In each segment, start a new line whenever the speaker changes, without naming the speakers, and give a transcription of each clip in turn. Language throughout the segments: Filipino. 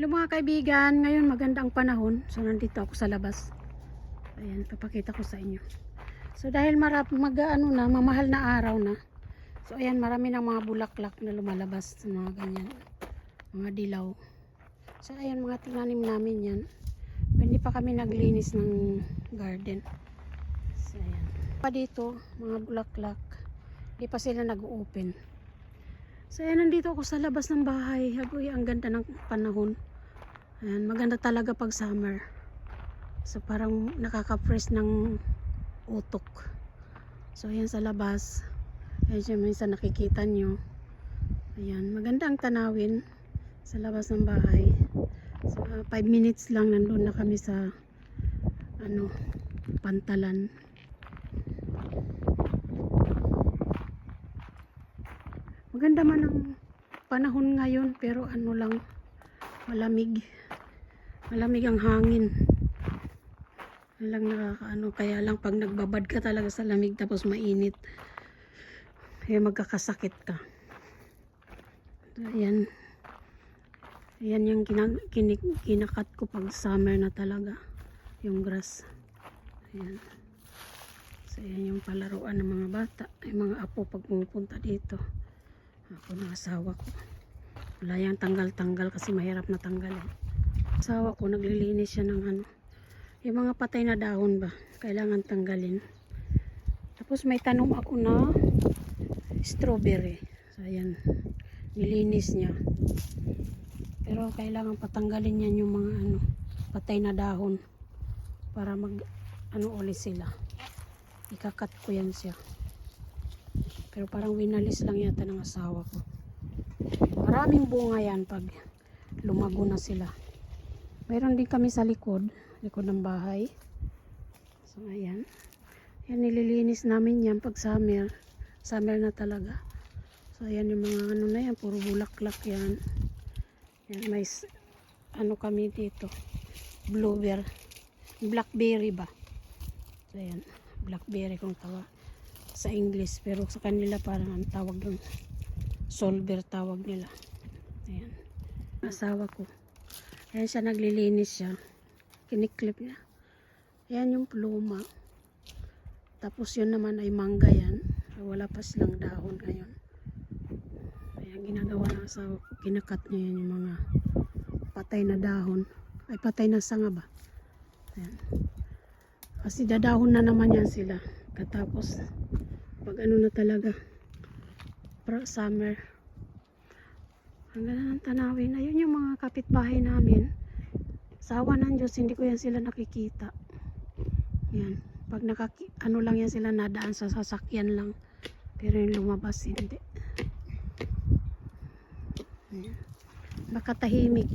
Hello mga kaibigan, ngayon maganda ang panahon. So nandito ako sa labas. Ayan, papakita ko sa inyo. So dahil mamahal na araw na. So ayan, marami ng mga bulaklak na lumalabas sa mga ganyan. Mga dilaw. So ayan, mga tinanim namin yan. Hindi pa kami naglinis ng garden. So ayan. Pa dito, mga bulaklak. Hindi pa sila nag-open. So ayan, nandito ako sa labas ng bahay. Hagoy, ang ganda ng panahon. Ayan, maganda talaga pag summer. So parang nakaka-fresh ng utok. So ayan sa labas. Ayan siya, minsan nakikita nyo. Ayan, maganda ang tanawin sa labas ng bahay. So 5 minutes lang nandun na kami sa pantalan. Maganda man ang panahon ngayon, pero lang, malamig ang hangin. Walang kaya lang pag nagbabad ka talaga sa lamig tapos mainit, kaya magkakasakit ka. So, ayan yung kinakat ko pag summer na talaga, yung grass. Ayan. So ayan yung palaruan ng mga bata, yung mga apo pag pumupunta dito. Ako na asawa ko, wala yung tanggal-tanggal kasi mahirap na tanggalin. Asawa ko naglilinis siya ng yung mga patay na dahon ba, kailangan tanggalin. Tapos may tanom ako na strawberry. So ayan, nilinis niya. Pero kailangan patanggalin yan yung mga patay na dahon para ulit sila. Ikakat ko yan siya. Pero parang winalis lang yata ng asawa ko. Maraming bunga yan pag lumago na sila. Mayroon din kami sa likod ng bahay. So ayan. Yan, nililinis namin yan pag summer. Summer na talaga. So ayan yung mga na yan, puro bulaklak yan. Yan, may kami dito. Blackberry ba? So ayan, blackberry kung tawa sa English, pero sa kanila parang ang tawag doon solver tawag nila. Ayan, asawa ko. Ayan siya, naglilinis siya, kiniklip niya. Ayan yung pluma. Tapos yun naman ay mangga yan. Wala pa silang dahon ngayon. Ayan, ginagawa ng asawa ko, kinakat niya yan yung mga patay na dahon, ay patay na sanga ba. Ayan, kasi dadahon na naman yan sila katapos pag na talaga summer. Ang ganda ng tanawin. Ayun yung mga kapitbahay namin. Sa awa ng Diyos, hindi ko yan sila nakikita. Yan. Pag lang yan sila, nadaan sa sasakyan lang. Pero yung lumabas, hindi. Yan. Baka tahimik.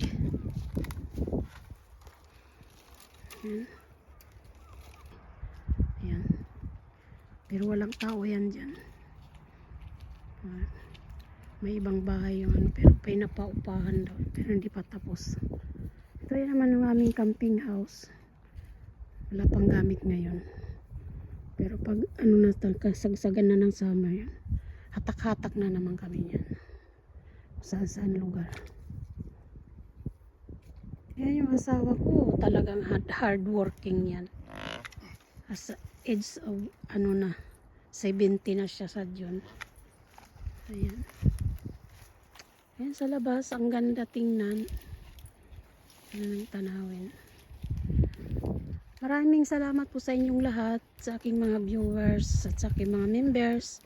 Yan. Yan. Pero walang tao yan dyan. May ibang bahay yung pero pinapaupahan daw, pero hindi pa tapos. Ito yan naman yung aming camping house. Wala pang gamit ngayon, pero pag kasagsagan na ng summer yan, hatak-hatak na naman kami yan saan lugar. Yan yung asawa ko, talagang hard working yan. As age of 70 na siya sa June. Ayan. Ayan sa labas, ang ganda tingnan. Ayan ang tanawin. Maraming salamat po sa inyong lahat, sa aking mga viewers, at sa aking mga members,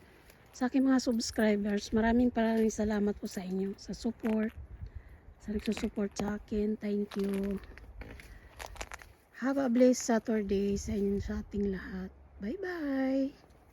sa aking mga subscribers. Maraming salamat po sa inyo, sa support, sa nagsusupport sa akin. Thank you. Have a blessed Saturday sa inyo, sa ating lahat. Bye bye.